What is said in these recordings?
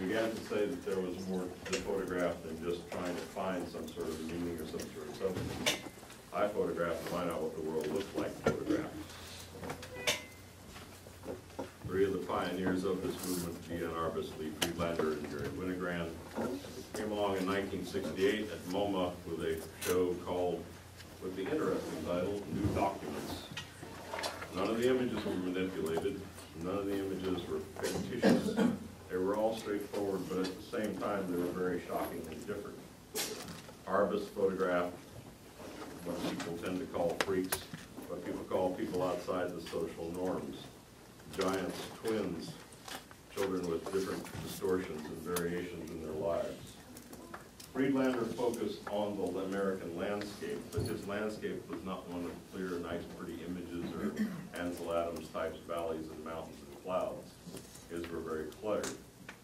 began to say that there was more to the photograph than just trying to find some sort of meaning or some sort of substance. I photograph to find out what the world looks like photographed. Three of the pioneers of this movement, G.N. Arbus, Lee Friedlander, and Jerry Winogrand, came along in 1968 at MoMA with a show called, with the interesting title, New Documents. None of the images were manipulated. None of the images were fictitious. They were all straightforward, but at the same time, they were very shockingly different. Arbus photographed what people tend to call freaks, what people call people outside the social norms. Giants, twins, children with different distortions and variations in their lives. Friedlander focused on the American landscape, but his landscape was not one of clear, nice, pretty images or Ansel Adams types valleys and mountains and clouds. His were very cluttered.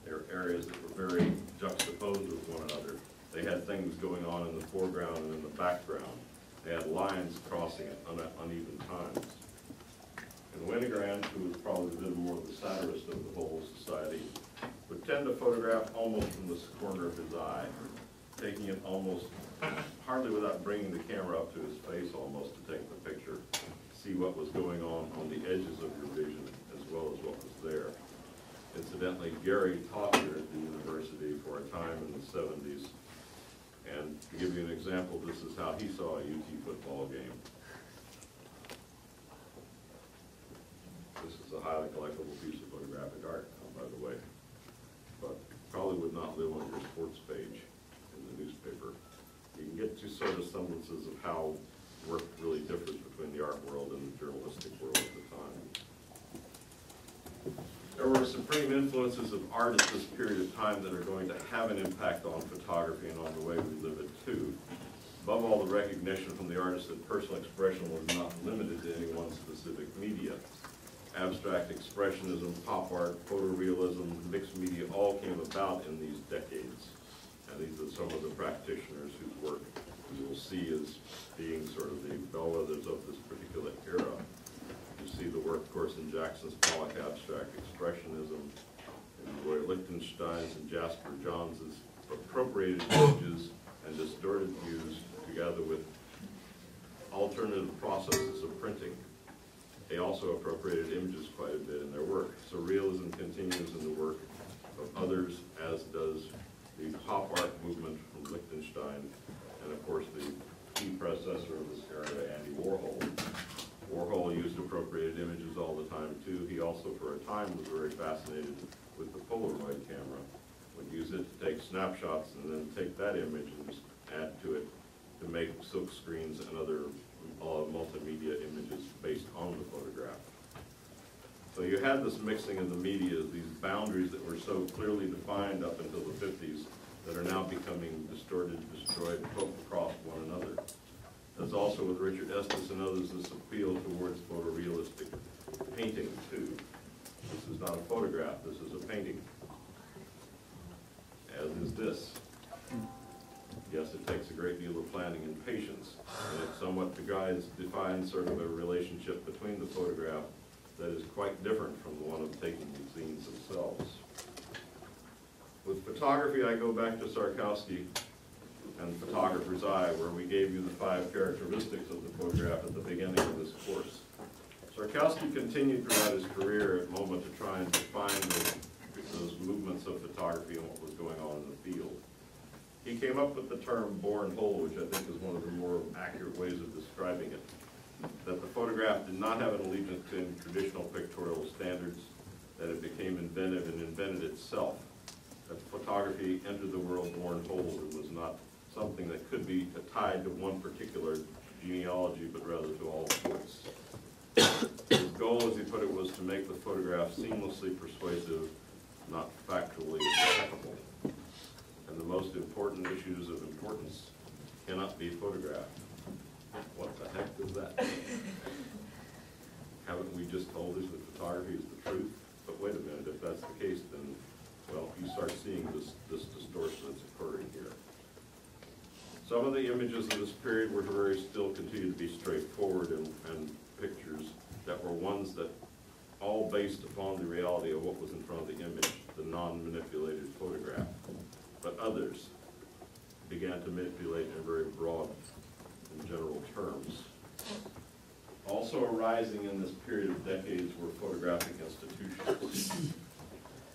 They were areas that were very juxtaposed with one another. They had things going on in the foreground and in the background. They had lines crossing at uneven times. And Winogrand, who was probably a bit more the satirist of the whole society, would tend to photograph almost from the corner of his eye, taking it almost, hardly without bringing the camera up to his face almost to take the picture, see what was going on the edges of your vision as well as what was there. Incidentally, Gary taught here at the university for a time in the 70s, and to give you an example, this is how he saw a UT football game. This is a highly collectible piece of photographic art, by the way, but probably would not live on your sports page in the newspaper. You can get two sort of semblances of how work really differs between the art world and the journalistic world at the time. There were supreme influences of art at this period of time that are going to have an impact on photography and on the way we live it too. Above all, the recognition from the artist that personal expression was not limited to any one specific media. Abstract expressionism, pop art, photorealism, mixed media all came about in these decades. And these are some of the practitioners whose work you will see as being sort of the bellwethers of this particular era. You see the work, of course, in Jackson's Pollock abstract expressionism, and Roy Lichtenstein's and Jasper Johns's appropriated images and distorted views together with alternative processes of printing. They also appropriated images quite a bit in their work. So realism continues in the work of others, as does the pop art movement from Lichtenstein, and of course the key predecessor of this era, Andy Warhol. Warhol used appropriated images all the time too. He also for a time was very fascinated with the Polaroid camera. Would use it to take snapshots and then take that image and just add to it to make silk screens and other multimedia images based on the photograph. So you had this mixing of the media, these boundaries that were so clearly defined up until the 50s that are now becoming distorted, destroyed, poked across one another. There's also with Richard Estes and others this appeal towards photorealistic painting too. This is not a photograph, this is a painting, as is this. Yes, it takes a great deal of planning and patience, and it somewhat defines sort of a relationship between the photograph that is quite different from the one of taking the scenes themselves. With photography, I go back to Sarkowski and Photographer's Eye, where we gave you the 5 characteristics of the photograph at the beginning of this course. Sarkowski continued throughout his career at MoMA to try and define those movements of photography and what was going on in the field. He came up with the term born whole, which I think is one of the more accurate ways of describing it. That the photograph did not have an allegiance to traditional pictorial standards, that it became inventive and invented itself. That photography entered the world born whole. It was not something that could be tied to one particular genealogy, but rather to all sorts. His goal, as he put it, was to make the photograph seamlessly persuasive, not factually impeccable. And the most important issues of importance cannot be photographed. What the heck is that? Haven't we just told us that photography is the truth? But wait a minute, if that's the case, then, well, you start seeing this distortion that's occurring here. Some of the images of this period were still continue to be straightforward and pictures that were ones that all based upon the reality of what was in front of the image, the non-manipulated photograph. others began to manipulate in very broad and general terms. Also arising in this period of decades were photographic institutions.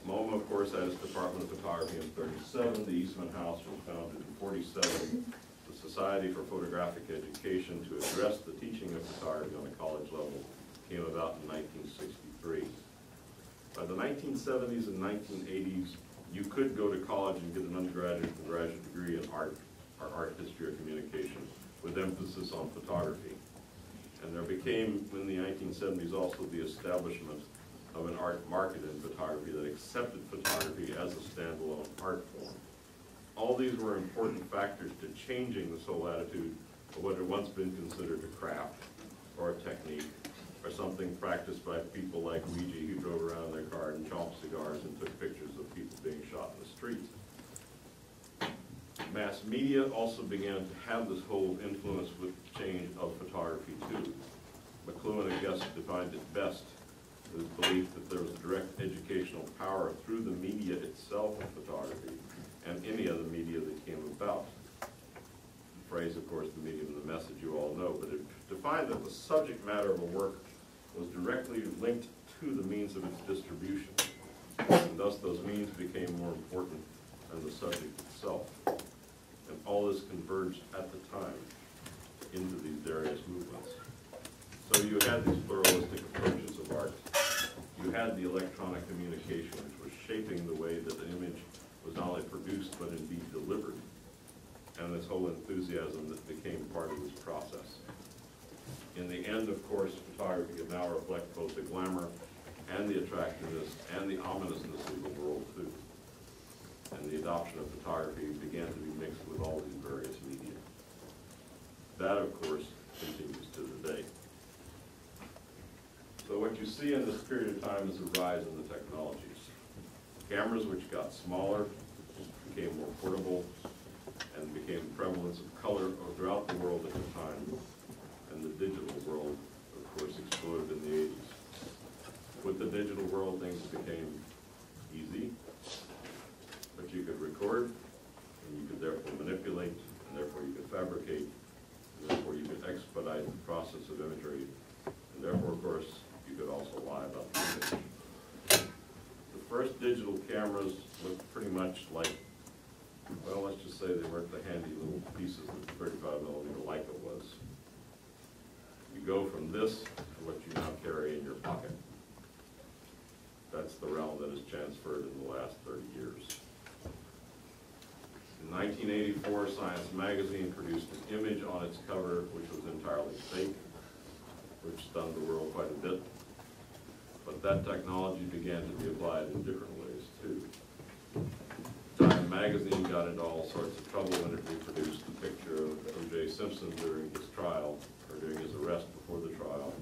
MoMA, of course, had its Department of Photography in 1937. The Eastman House was founded in 1947. The Society for Photographic Education to address the teaching of photography on a college level came about in 1963. By the 1970s and 1980s, you could go to college and get an undergraduate and graduate degree in art, or art history or communication, with emphasis on photography. And there became, in the 1970s, also the establishment of an art market in photography that accepted photography as a standalone art form. All these were important factors to changing this whole attitude of what had once been considered a craft or a technique or something practiced by people like Ouija who drove around in their car and chomped cigars and took pictures of people being shot in the street. Mass media also began to have this whole influence with the change of photography too. McLuhan, I guess, defined it best as belief that there was a direct educational power through the media itself of photography and any other media that came about. The phrase, of course, the medium and the message you all know, but it defined that the subject matter of a work was directly linked to the means of its distribution, and thus those means became more important than the subject itself. And all this converged at the time into these various movements. So you had these pluralistic approaches of art. You had the electronic communication, which was shaping the way that an image was not only produced, but indeed delivered. And this whole enthusiasm that became part of this process. In the end, of course, photography can now reflect both the glamour and the attractiveness and the ominousness of the world, too. And the adoption of photography began to be mixed with all these various media. That, of course, continues to the day. So what you see in this period of time is a rise in the technologies. Cameras, which got smaller, became more portable, and became the prevalence of color throughout the world at the time. And the digital world, of course, exploded in the 80s. With the digital world, things became easy, but you could record, and you could therefore manipulate, and therefore you could fabricate, and therefore you could expedite the process of imagery, and therefore, of course, you could also lie about the image. The first digital cameras looked pretty much like, well, let's just say they weren't the handy little pieces that the 35mm Leica was. You go from this to what you now carry in your pocket. That's the realm that has transferred in the last 30 years. In 1984, Science magazine produced an image on its cover which was entirely fake, which stunned the world quite a bit. But that technology began to be applied in different ways, too. Time magazine got into all sorts of trouble when it reproduced the picture of O.J. Simpson during his trial, or during his arrest before the trial,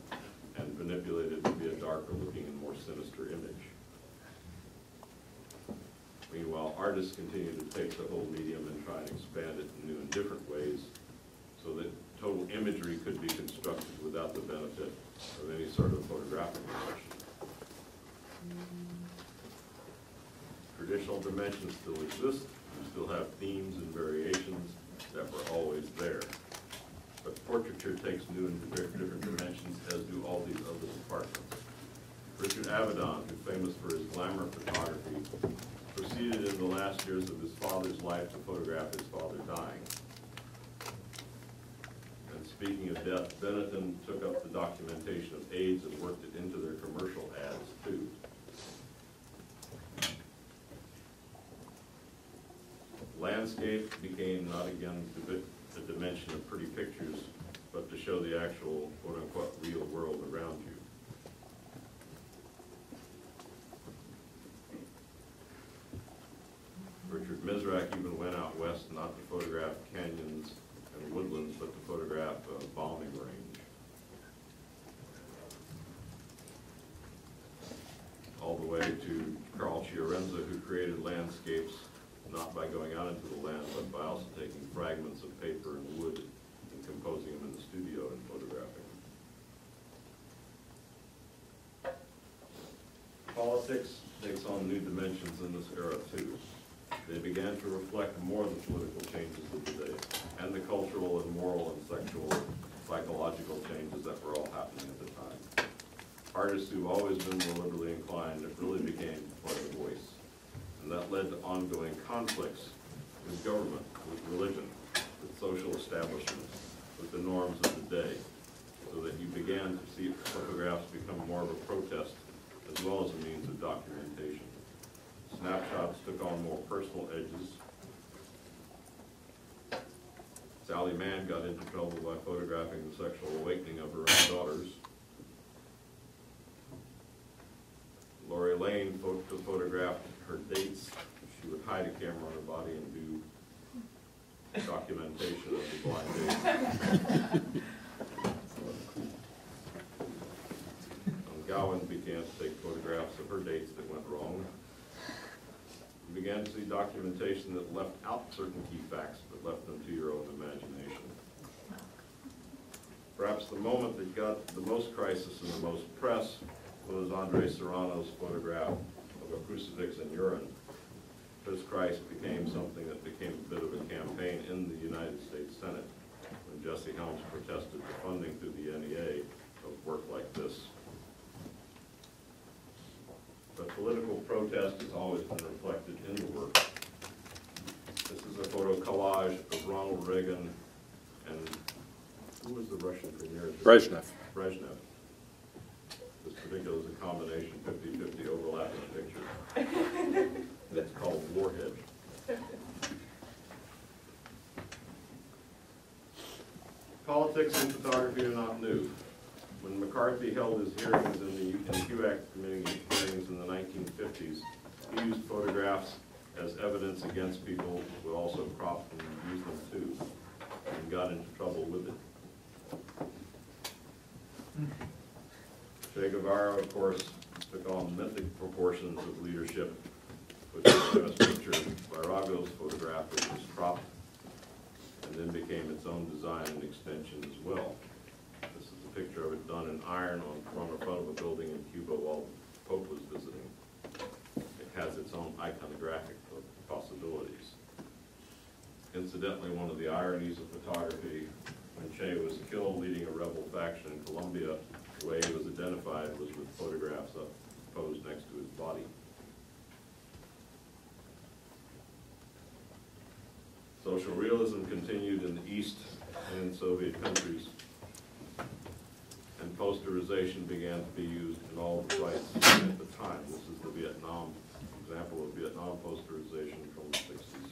and manipulated it to be a darker looking and more sinister image. Meanwhile, artists continue to take the whole medium and try and expand it in new and different ways so that total imagery could be constructed without the benefit of any sort of photographic impression. Traditional dimensions still exist. You still have themes and variations that were always there. But portraiture takes new and different dimensions, as do all these other departments. Richard Avedon, who's famous for his glamour photography, proceeded in the last years of his father's life to photograph his father dying. And speaking of death, Benetton took up the documentation of AIDS and worked it into their commercial ads, too. Landscape became not again the dimension of pretty pictures, but to show the actual, quote-unquote, real world around you. Richard Misrak even went out west not to photograph canyons and woodlands, but to photograph a bombing range. All the way to Carl Fiorenza, who created landscapes not by going out into the land, but by also taking fragments of paper and wood and composing them in the studio and photographing them. Politics takes on new dimensions in this era, too. They began began to reflect more of the political changes of the day and the cultural and moral and sexual, psychological changes that were all happening at the time. Artists who've always been more liberally inclined really became part of the voice. And that led to ongoing conflicts with government, with religion, with social establishments, with the norms of the day, so that you began to see photographs become more of a protest as well as a means of documentation. Snapshots took on more personal edges. Sally Mann got into trouble by photographing the sexual awakening of her own daughters. Lori Lane photographed her dates. She would hide a camera on her body and do documentation of the blind date. Gowan began to take photographs of her dates that went wrong. You began to see documentation that left out certain key facts, but left them to your own imagination. Perhaps the moment that got the most crisis and the most press was Andre Serrano's photograph of a crucifix and urine. This Christ became something that became a bit of a campaign in the United States Senate when Jesse Helms protested the funding through the NEA of work like this. But political protest has always been reflected in the work. This is a photo collage of Ronald Reagan and who was the Russian premier? Brezhnev. Brezhnev. This particular is a combination 50-50 overlapping pictures. It's called Warhead. Politics and photography are not new. When McCarthy held his hearings in the HUAC committee hearings in the 1950s, he used photographs as evidence against people who also cropped and used them too, and got into trouble with it. Che Guevara, of course, took on mythic proportions of leadership, which was the famous picture by Rago's photograph, which was cropped and then became its own design and extension as well. This is a picture of it done in iron on the front of a building in Cuba while Pope was visiting. It has its own iconographic possibilities. Incidentally, one of the ironies of photography, when Che was killed leading a rebel faction in Colombia, the way he was identified was with photographs up posed next to his body. Social realism continued in the East and in Soviet countries, and posterization began to be used in all the sites at the time. This is the Vietnam example of Vietnam posterization from the 60s.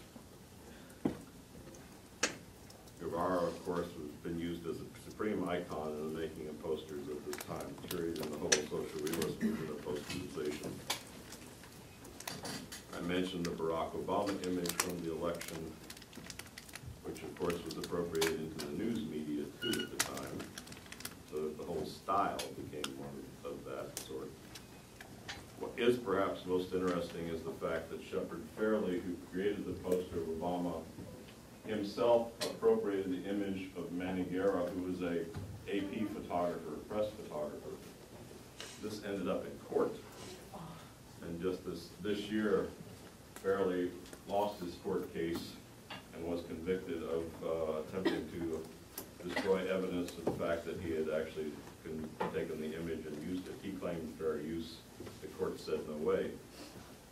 Guevara, of course, has been used as a supreme icon in the making of posters of this time period in the whole social realist movement of posterization. I mentioned the Barack Obama image from the election, which of course was appropriated into the news media too at the time, so that the whole style became one of that sort. What is perhaps most interesting is the fact that Shepard Fairley, who created the poster of Obama, himself appropriated the image of Manny Guerra, who was a AP photographer, press photographer. This ended up in court. And just this year, Fairley lost his court case and was convicted of attempting to destroy evidence of the fact that he had actually taken the image and used it. He claimed fair use. The court said no way.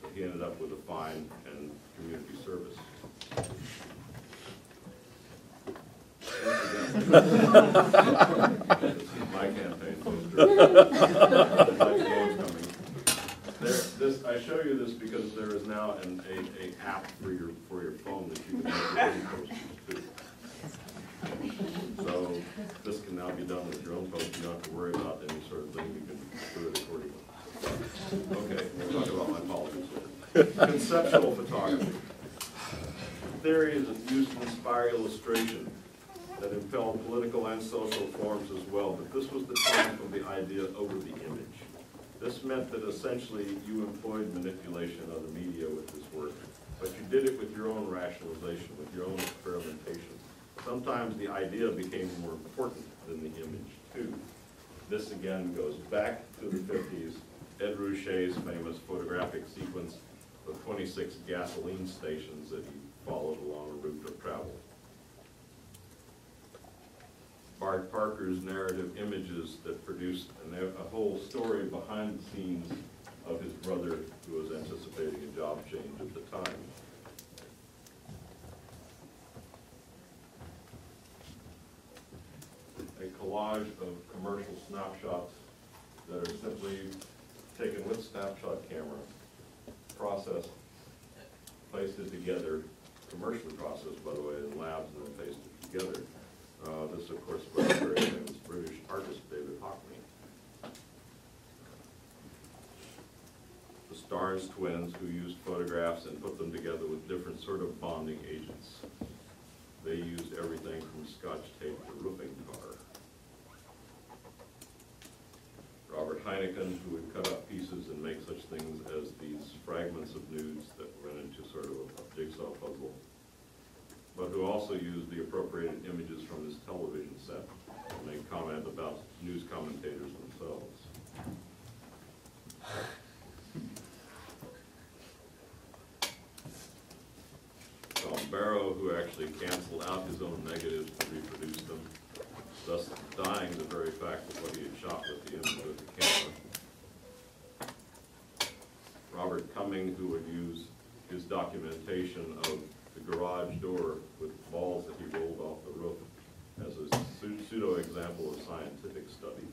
But he ended up with a fine and community service. This is my campaign poster. I show you this because there is now an app for your phone that you can make your own posters too. So this can now be done with your own poster. You don't have to worry about any sort of thing. You can do it accordingly. Okay, we'll talk about my politics later. Conceptual photography. Theory is used to inspire illustration that impelled political and social forms as well, but this was the time of the idea over the image. This meant that essentially you employed manipulation of the media with this work, but you did it with your own rationalization, with your own experimentation. Sometimes the idea became more important than the image too. This again goes back to the 50s. Ed Ruscha's famous photographic sequence the 26 gasoline stations that he followed along a route of travel. Bart Parker's narrative images that produced a whole story behind the scenes of his brother who was anticipating a job change at the time. A collage of commercial snapshots that are simply taken with snapshot camera, processed, placed it together, commercially processed, by the way, in labs, and then pasted together. This, of course, was a very famous British artist, David Hockney. The Stars twins, who used photographs and put them together with different sort of bonding agents. They used everything from Scotch tape to roofing tar. Robert Heineken, who would cut up pieces and make such things as these fragments of nudes that went into sort of a jigsaw puzzle, but who also used the appropriated images from his television set to make comment about news commentators themselves. Tom Barrow, who actually canceled out his own negatives to reproduce them, thus denying the very fact of what he had shot with the image of the camera. Robert Cumming, who would use his documentation of the garage door with balls that he rolled off the roof as a pseudo-example of scientific study.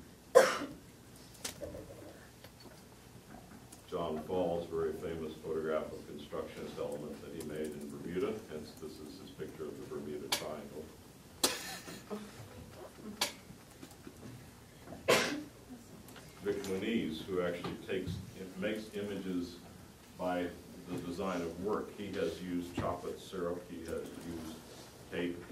John Fall's very famous photograph of constructionist element that he made in Bermuda, hence this is his picture of the Bermuda Triangle. Vic Moniz, who actually makes images by the design of work. He has used chocolate syrup, he has used tape.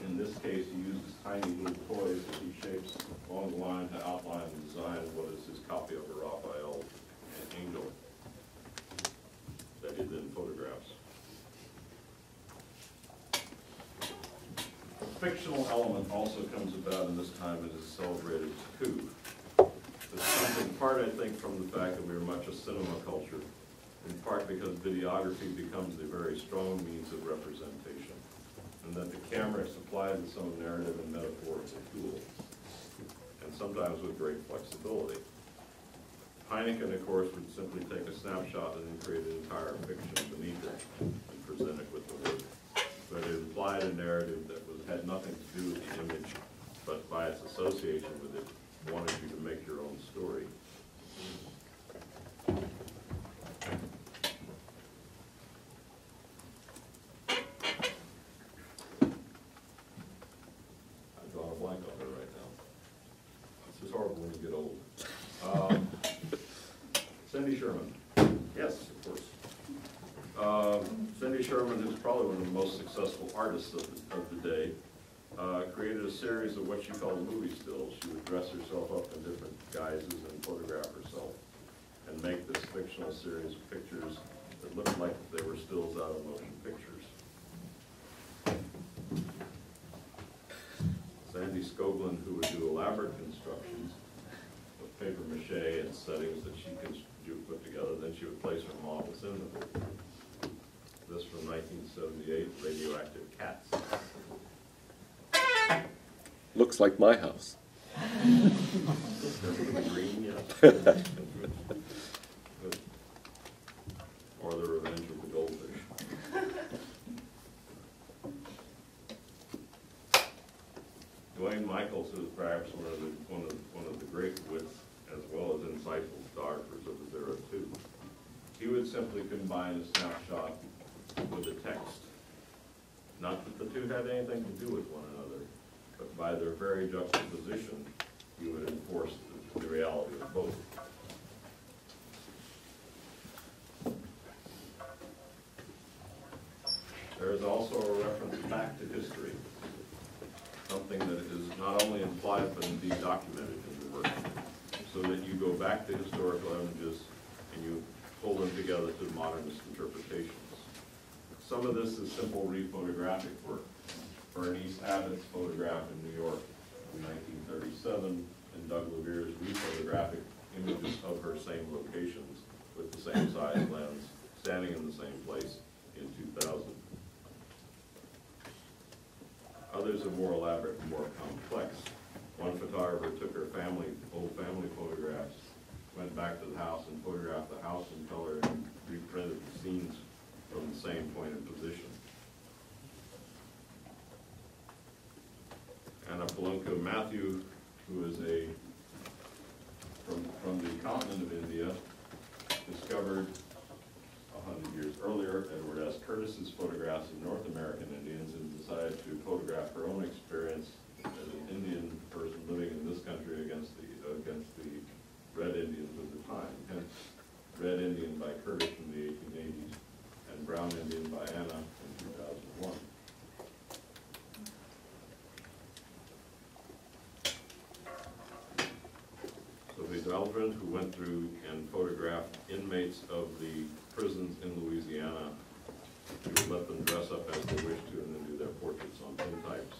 In this case, he uses tiny little toys that he shapes along the line to outline the design of what is his copy of a Raphael angel that he then photographs. A fictional element also comes about in this time and is celebrated too. It's something part, I think, from the fact that we are much a cinema culture, in part because videography becomes a very strong means of representation, and that the camera is supplied with some narrative and metaphorical tools, and sometimes with great flexibility. Heineken, of course, would simply take a snapshot and then create an entire fiction beneath it and present it with the work. But it implied a narrative that had nothing to do with the image, but by its association with it, wanted you to make your own story. I've drawn a blank on her right now. This is horrible when you get old. Cindy Sherman. Yes, of course. Cindy Sherman, who's probably one of the most successful artists of the day, created a series of what she called movie stills. She would dress herself up in different guises and photograph herself and make this fictional series of pictures that looked like they were stills out of motion pictures. Sandy Scoglin, who would do elaborate constructions of paper mache and settings that she could put together, then she would place her models in them. This from 1978, Radioactive Cats. Looks like my house. Green, yes. Or The Revenge of the Goldfish. Dwayne Michaels is perhaps one of the great wits as well as insightful photographers of his era too. He would simply combine a snapshot with a text. Not that the two had anything to do with one another, but by their very juxtaposition, you would enforce the reality of both. There is also a reference back to history, something that is not only implied but indeed documented in the work, so that you go back to historical images and you pull them together to modernist interpretations. Some of this is simple rephotographic work. Bernice Abbott's photograph in New York in 1937, and Doug Levere's rephotographic images of her same locations with the same size lens, standing in the same place in 2000. Others are more elaborate and more complex. One photographer took her old family photographs, went back to the house and photographed the house in color and reprinted the scenes from the same point and position. Anna Polonko Matthew, who is from the continent of India, discovered 100 years earlier Edward S. Curtis's photographs of North American Indians and decided to photograph her own experience as an Indian person living in this country against the Red Indians of the time. Hence, Red Indian by Curtis in the 1880s and Brown Indian by Anna in 2001. Sophie Delvin, who went through and photographed inmates of the prisons in Louisiana, she would let them dress up as they wished to and then do their portraits on tintypes.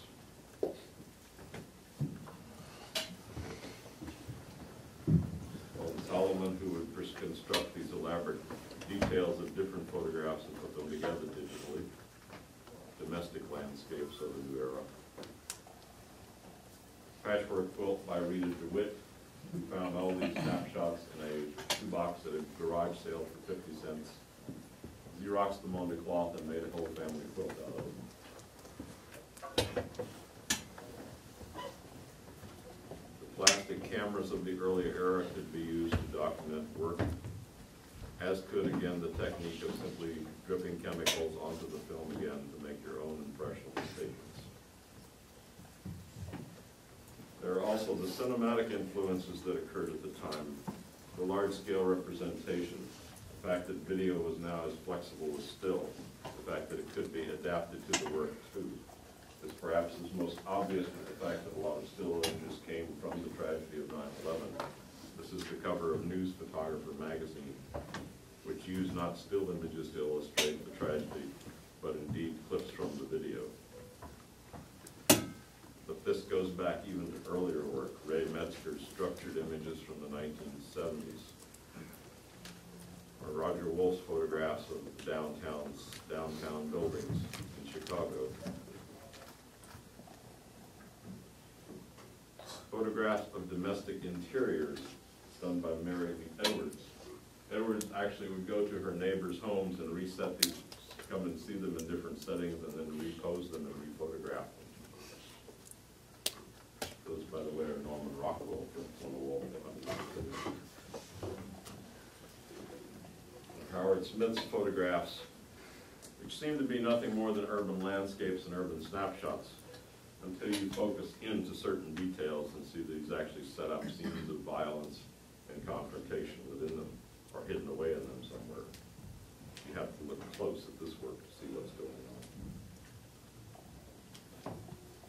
Solomon, who would construct these elaborate details of different photographs and put them together digitally. Domestic landscapes of the new era. Patchwork quilt by Rita DeWitt, who found all these snapshots in a shoebox at a garage sale for 50 cents. Xeroxed them onto cloth and made a whole family quilt out of them. Plastic cameras of the earlier era could be used to document work, as could, again, the technique of simply dripping chemicals onto the film again to make your own impressional statements. There are also the cinematic influences that occurred at the time, the large-scale representation, the fact that video was now as flexible as still, the fact that it could be adapted to the work too. This perhaps is most obvious with the fact that a lot of still images came from the tragedy of 9/11. This is the cover of News Photographer magazine, which used not still images to illustrate the tragedy, but indeed clips from the video. But this goes back even to earlier work, Ray Metzger's structured images from the 1970s, or Roger Wolf's photographs of downtown buildings in Chicago. Photographs of domestic interiors done by Mary Edwards. Edwards actually would go to her neighbors' homes and reset these, come and see them in different settings and then repose them and rephotograph them. Those, by the way, are Norman Rockwell prints on the wall. Howard Smith's photographs, which seem to be nothing more than urban landscapes and urban snapshots, until you focus into certain details and see that he's actually set up scenes of violence and confrontation within them, or hidden away in them somewhere. You have to look close at this work to see what's going on.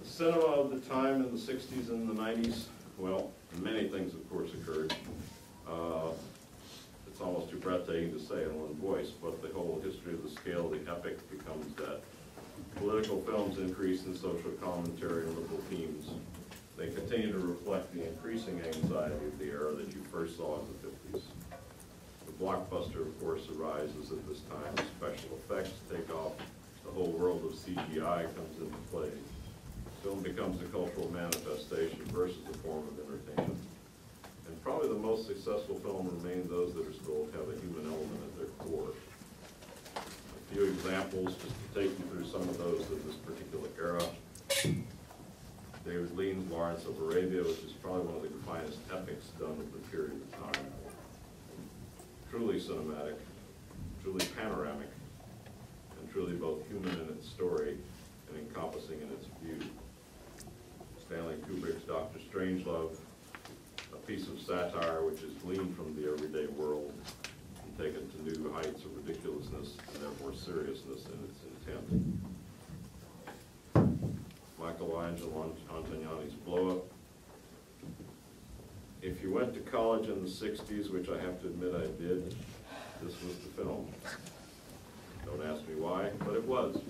The cinema of the time in the 60s and the 90s, well, many things, of course, occurred. It's almost too breathtaking to say in one voice, but the whole history of the scale, the epic, becomes that. Political films increase in social commentary and liberal themes. They continue to reflect the increasing anxiety of the era that you first saw in the 50s. The blockbuster, of course, arises at this time. Special effects take off. The whole world of CGI comes into play. Film becomes a cultural manifestation versus a form of entertainment. And probably the most successful film remain those that are still have a human element at their core. A few examples, just to take you through some of those of this particular era. David Lean's Lawrence of Arabia, which is probably one of the finest epics done of the period of time. Truly cinematic, truly panoramic, and truly both human in its story and encompassing in its view. Stanley Kubrick's Dr. Strangelove, a piece of satire which is gleaned from the everyday world and taken to new heights of ridiculousness and therefore seriousness in its intent. Michelangelo Antonioni's Blow Up. If you went to college in the 60s, which I have to admit I did, this was the film. Don't ask me why, but it was.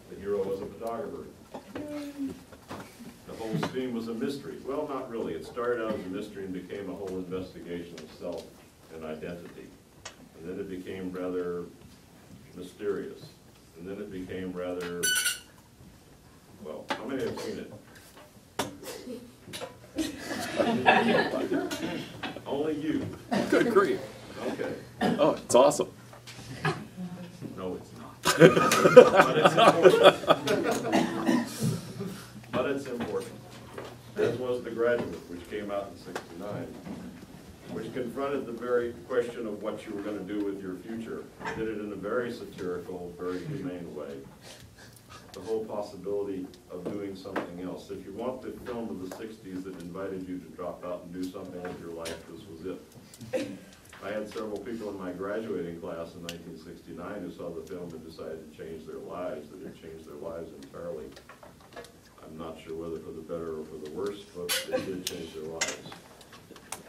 The hero was a photographer. The whole scheme was a mystery. Well, not really. It started out as a mystery and became a whole investigation of self and identity. And And then it became rather mysterious. And then it became rather, well, how many have seen it? Only you. Good grief. Okay. Oh, it's awesome. No, it's not. But it's important. But it's important. As was The Graduate, which came out in '69, which confronted the very question of what you were going to do with your future. Did it in a very satirical, very humane way. The whole possibility of doing something else. If you want the film of the '60s that invited you to drop out and do something with your life, this was it. I had several people in my graduating class in 1969 who saw the film and decided to change their lives, that it changed their lives entirely. I'm not sure whether for the better or for the worse, but it did change their lives.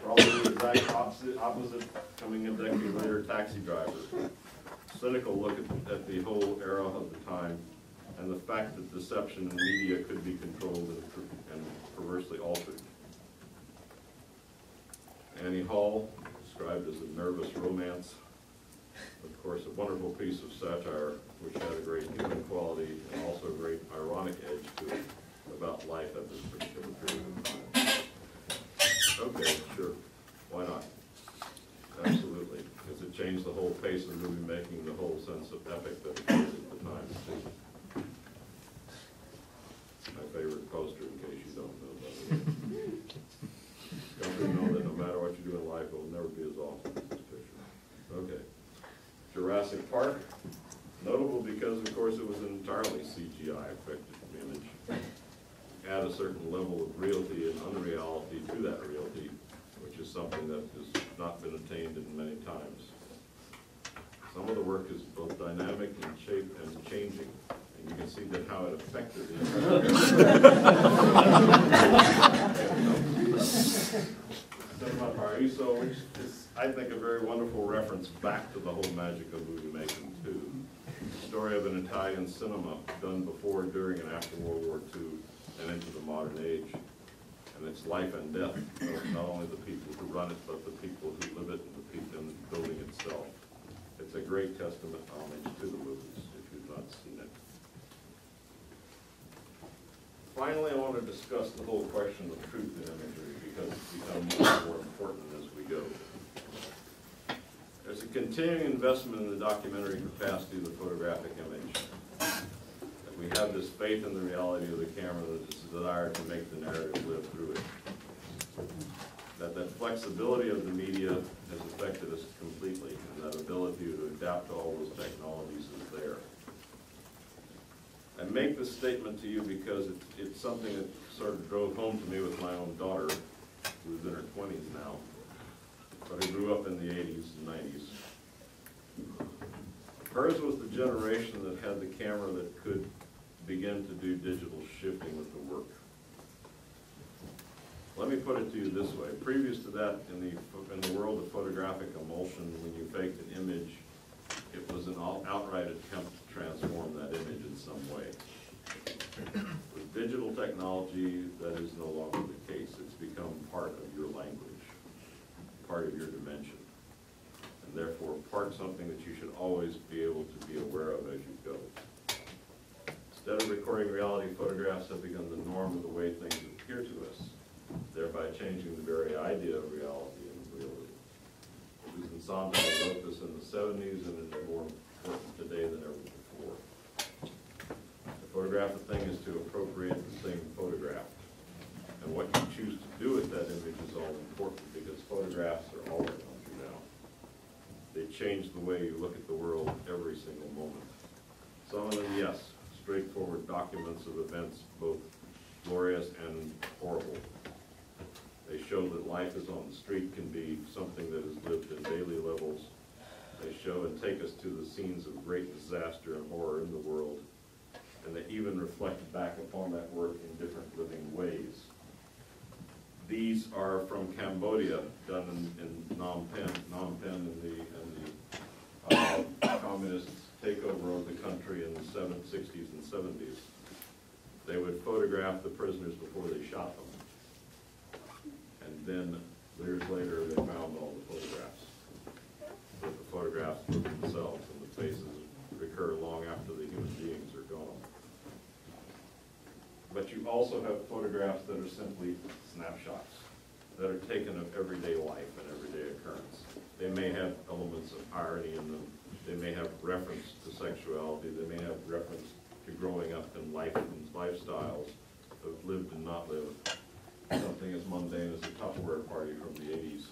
Probably the exact opposite coming a decade later, Taxi Driver. Cynical look at the whole era of the time and the fact that deception in media could be controlled and perversely altered. Annie Hall, described as a nervous romance. Of course, a wonderful piece of satire which had a great human quality and also a great ironic edge to it about life at this particular period of time. Okay, sure. Why not? Absolutely. Because it changed the whole pace of movie making, the whole sense of epic that it was at the time, too. My favorite poster, in case you don't know, by the way. Come to know that no matter what you do in life, it will never be as awesome as this picture. Okay. Jurassic Park. Notable because, of course, it was an entirely CGI affected image. Add a certain level of reality and unreality to that reality, which is something that has not been attained in many times. Some of the work is both dynamic and shape and changing, and you can see that how it affected Cinema Paradiso, which is, I think, a very wonderful reference back to the whole magic of movie making too. The story of an Italian cinema done before, during, and after World War II and into the modern age. And it's life and death of not only the people who run it, but the people who live it and the people in the building itself. It's a great testament homage to the movies, if you've not seen it. Finally, I want to discuss the whole question of truth in imagery, because it's become more and more important as we go. There's a continuing investment in the documentary capacity of the photographic image. That we have this faith in the reality of the camera, this desire to make the narrative live through it. That flexibility of the media has affected us completely, and that ability to adapt to all those technologies is there. I make this statement to you because it's something that sort of drove home to me with my own daughter, who's in her 20s now, but who grew up in the 80s and 90s. Hers was the generation that had the camera that could begin to do digital shifting with the work. Let me put it to you this way. Previous to that, in the world of photographic emulsion, when you faked an image, it was an outright attempt to transform that image in some way. With digital technology, that is no longer the case. It's become part of your language, part of your dimension, and therefore something that you should always be able to be aware of as you go. Instead of recording reality, photographs have become the norm of the way things appear to us, thereby changing the very idea of reality and realism. Susan Sontag wrote this in the 70s, and it's more important today than ever before. To photograph a thing is to appropriate the thing photographed. And what you choose to do with that image is all important, because photographs are all around you now. They change the way you look at the world every single moment. Some of them, yes, straightforward documents of events, both glorious and horrible. They show that life is on the street can be something that is lived in daily levels. They show and take us to the scenes of great disaster and horror in the world, and they even reflect back upon that work in different living ways. These are from Cambodia, done in Phnom Penh in the communist takeover of the country in the 60s and 70s. They would photograph the prisoners before they shot them. And then, years later, they found all the photographs. But the photographs for themselves, and the faces recur long after the human beings are gone. But you also have photographs that are simply snapshots, that are taken of everyday life and everyday occurrence. They may have elements of irony in them. They may have reference to sexuality. They may have reference to growing up in life and lifestyles of lived and not lived. Something as mundane as a Tupperware party from the 80s.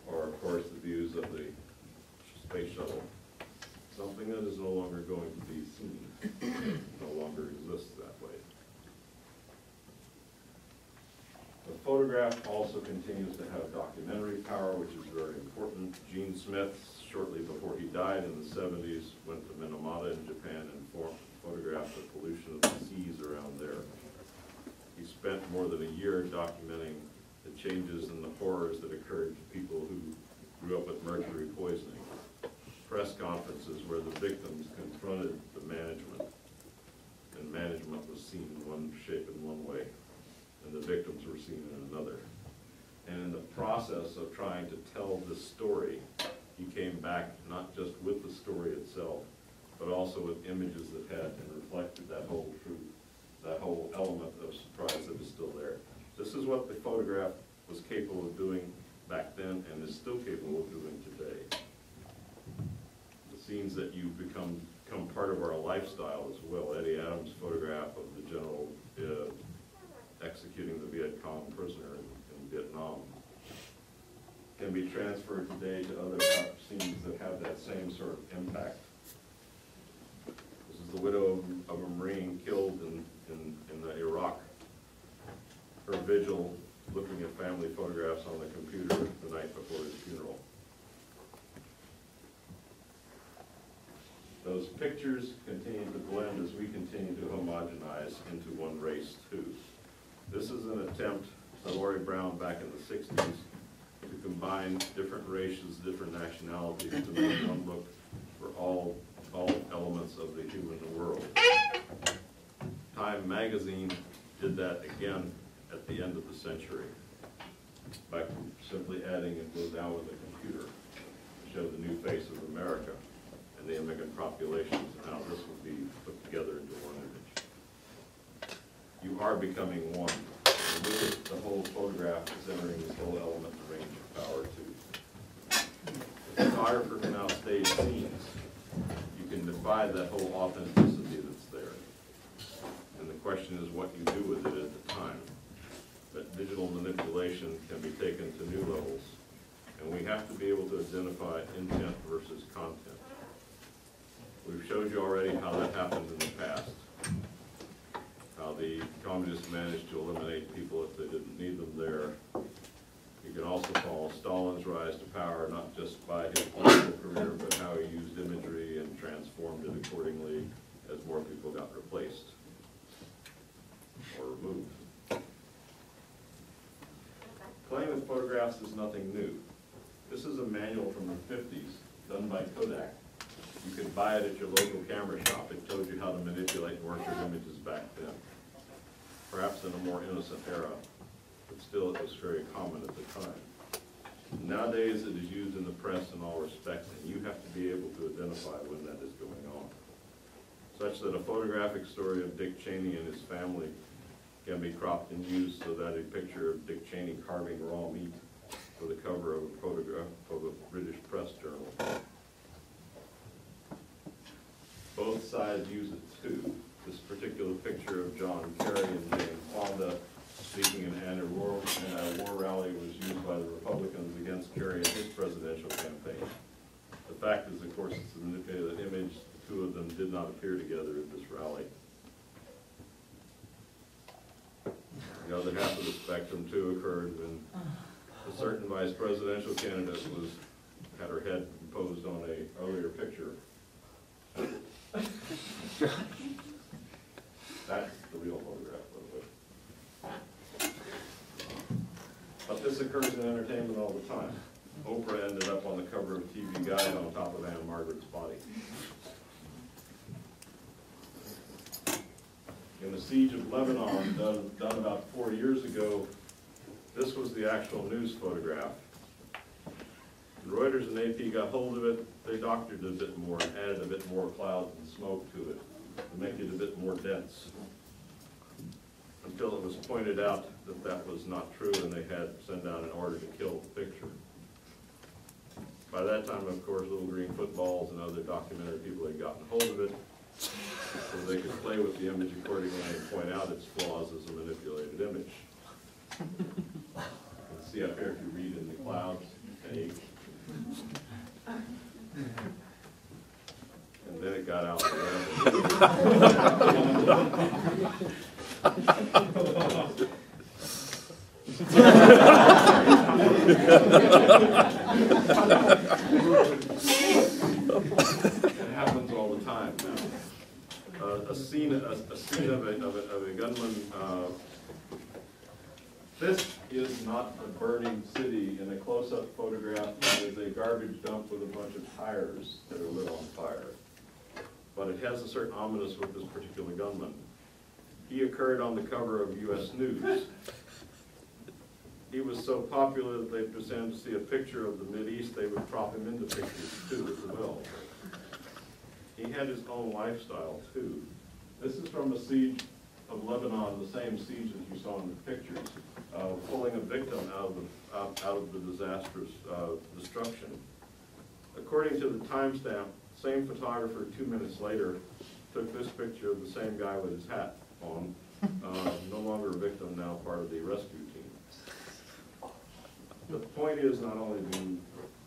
Or, of course, the views of the space shuttle. Something that is no longer going to be seen, no longer exists that way. The photograph also continues to have documentary power, which is very important. Gene Smith, shortly before he died in the 70s, went to Minamata in Japan and photographed the pollution of the seas around there. He spent more than a year documenting the changes and the horrors that occurred to people who grew up with mercury poisoning. Press conferences where the victims confronted the management, and management was seen in one shape in one way, and the victims were seen in another. And in the process of trying to tell this story, he came back not just with the story itself, but also with images that had and reflected that whole truth, that whole element of surprise that is still there. This is what the photograph was capable of doing back then and is still capable of doing today. The scenes that you become part of our lifestyle as well. Eddie Adams' photograph of the general executing the Viet Cong prisoner in Vietnam can be transferred today to other scenes that have that same sort of impact. This is the widow of a Marine killed in Iraq. Her vigil, looking at family photographs on the computer the night before his funeral. Those pictures continue to blend as we continue to homogenize into one race too. This is an attempt by Laurie Brown back in the 60s to combine different races, different nationalities to make one look for all elements of the human world. Time magazine did that again at the end of the century by simply adding "it goes down with the computer" to show the new face of America and the immigrant populations and how this would be put together into one image. You are becoming one. And with it, the whole photograph is entering this whole element and range of power too. The photographer can now stage scenes. You can divide that whole authenticity that's there. And the question is what you do with it at the time. But digital manipulation can be taken to new levels. And we have to be able to identify intent versus content. We've showed you already how that happened in the past. How the communists managed to eliminate people if they didn't need them there. You can also follow Stalin's rise to power, not just by his political career, but how he used imagery and transformed it accordingly as more people got replaced or removed. Playing with photographs is nothing new. This is a manual from the 50s done by Kodak. You could buy it at your local camera shop. It told you how to manipulate and work your images back then. Perhaps in a more innocent era, but still it was very common at the time. Nowadays it is used in the press in all respects, and you have to be able to identify when that is going on. Such that a photographic story of Dick Cheney and his family can be cropped and used so that a picture of Dick Cheney carving raw meat for the cover of a photograph of a British press journal. Both sides use it too. This particular picture of John Kerry and Jane Fonda speaking in an anti-war rally was used by the Republicans against Kerry in his presidential campaign. The fact is, of course, it's a manipulated image. The two of them did not appear together at this rally. The other half of the spectrum too occurred when a certain vice presidential candidate had her head posed on an earlier picture. That's the real photograph, by the way. But this occurs in entertainment all the time. Oprah ended up on the cover of TV Guide on top of Anne Margaret's body. In the Siege of Lebanon, done about 4 years ago, this was the actual news photograph. Reuters and AP got hold of it, they doctored it a bit more and added a bit more clouds and smoke to it to make it a bit more dense. Until it was pointed out that that was not true and they had to send out an order to kill the picture. By that time, of course, Little Green Footballs and other documentary people had gotten hold of it, so they could play with the image accordingly and point out its flaws as a manipulated image. You see up here if you read in the clouds, A. And then it got out of It happens all the time now. A scene of a gunman. This is not a burning city. In a close-up photograph, it is a garbage dump with a bunch of tires that are lit on fire. But it has a certain ominous with this particular gunman. He occurred on the cover of U.S. News. He was so popular that they presented to see a picture of the Mideast, they would drop him into pictures too as well. He had his own lifestyle too. This is from a siege of Lebanon, the same siege that you saw in the pictures, pulling a victim out of the disastrous destruction. According to the timestamp, same photographer 2 minutes later took this picture of the same guy with his hat on, no longer a victim, now part of the rescue team. The point is, not only do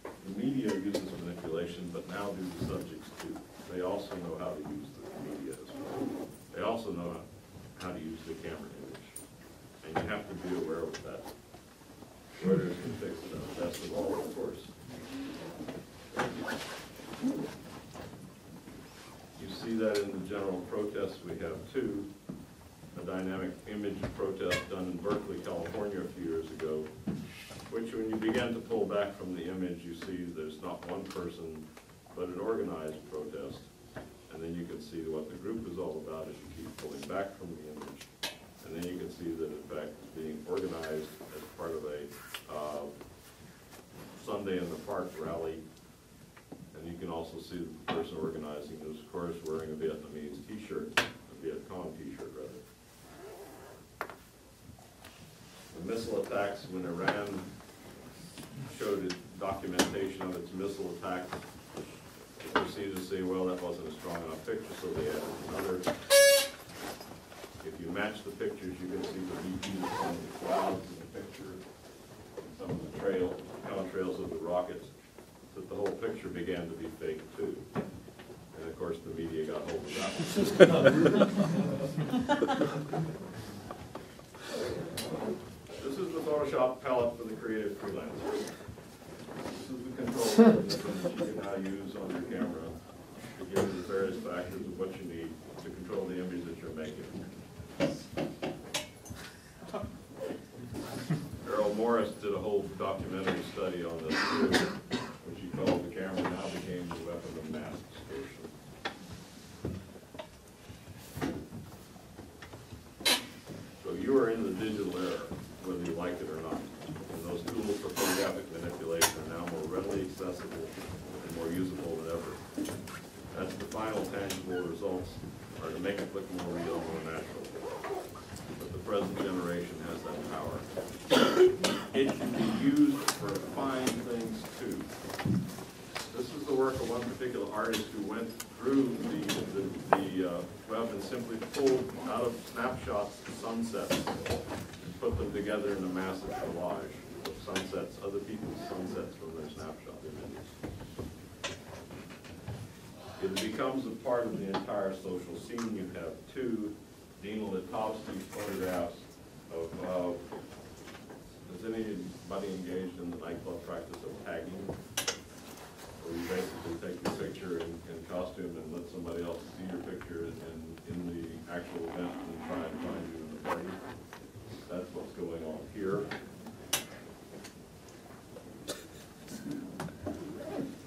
the media uses manipulation, but now do the subjects too. They also know how to use the media as well. They also know how to use the camera image. And you have to be aware of that. Reuters can fix it best of all, of course. You see that in the general protests we have too. A dynamic image protest done in Berkeley, California a few years ago, which when you begin to pull back from the image, you see there's not one person, but an organized protest. And then you can see what the group is all about as you keep pulling back from the image. And then you can see that, in fact, it's being organized as part of a Sunday in the Park rally. And you can also see that the person organizing is, of course, wearing a Vietnamese t-shirt, a Viet Cong t-shirt, rather. The missile attacks when Iran showed documentation of its missile attacks, they proceeded to say, well, that wasn't a strong enough picture, so they added another. If you match the pictures, you can see the VPs on the clouds in the picture, some of the contrails of the rockets, that the whole picture began to be fake too. And of course, the media got hold of that. This is the Photoshop palette for the creative freelancer. This is the control that you can now use on your camera to give you the various factors of what you need to control the image that you're making. Earl Morris did a whole documentary study on this too, which he called "The Camera Now Became the Weapon of Mass Distortion." So you are in the digital era, whether you like it or not. And those tools for photographic manipulation are now more readily accessible and more usable than ever. That's the final tangible results are to make it look more real, more natural. But the present generation has that power. It can be used for fine things too. This is the work of one particular artist who went through the web and simply pulled out of snapshots sunsets and put them together in a massive collage of sunsets, other people's sunsets from their snapshot images. It becomes a part of the entire social scene. You have two Dina Litovsky's photographs of, is anybody engaged in the nightclub practice of tagging? Where you basically take your picture in costume and let somebody else see your picture in the actual event and try and find you in the party. That's what's going on here.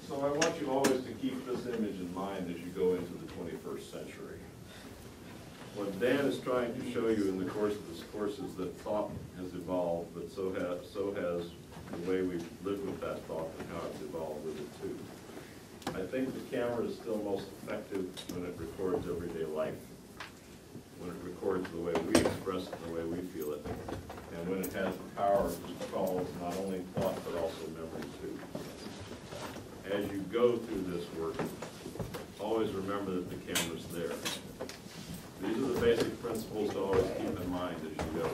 So I want you always to keep this image in mind as you go into the 21st century. What Dan is trying to show you in the course of this course is that thought has evolved, but so has the way we've lived with that thought and how it's evolved with it too. I think the camera is still most effective when it records everyday life, when it records the way we express it and the way we feel it, and when it has the power to call not only thought but also memory too. As you go through this work, always remember that the camera's there. These are the basic principles to always keep in mind as you go.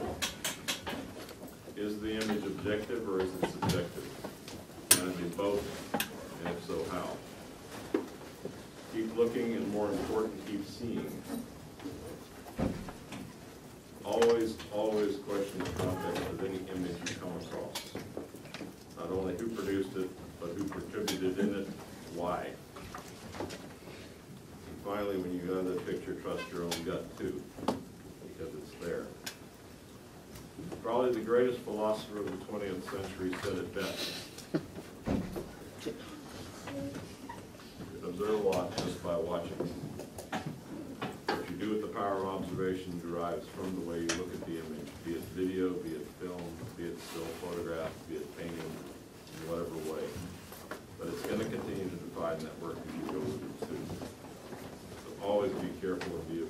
Is the image objective or is it subjective? Can it be both? And if so, how? Keep looking, and more important, keep seeing. Always, always question the context of any image you come across. Not only who produced it, but who contributed in it, why. And finally, when you have that picture, trust your own gut too, because it's there. Probably the greatest philosopher of the 20th century said it best. You can observe a lot just by watching. What you do with the power of observation derives from the way you look at the image, be it video, be it film, be it still photograph, be it painting, in whatever way. But it's going to continue to define that work as you go with it too. So always be careful and be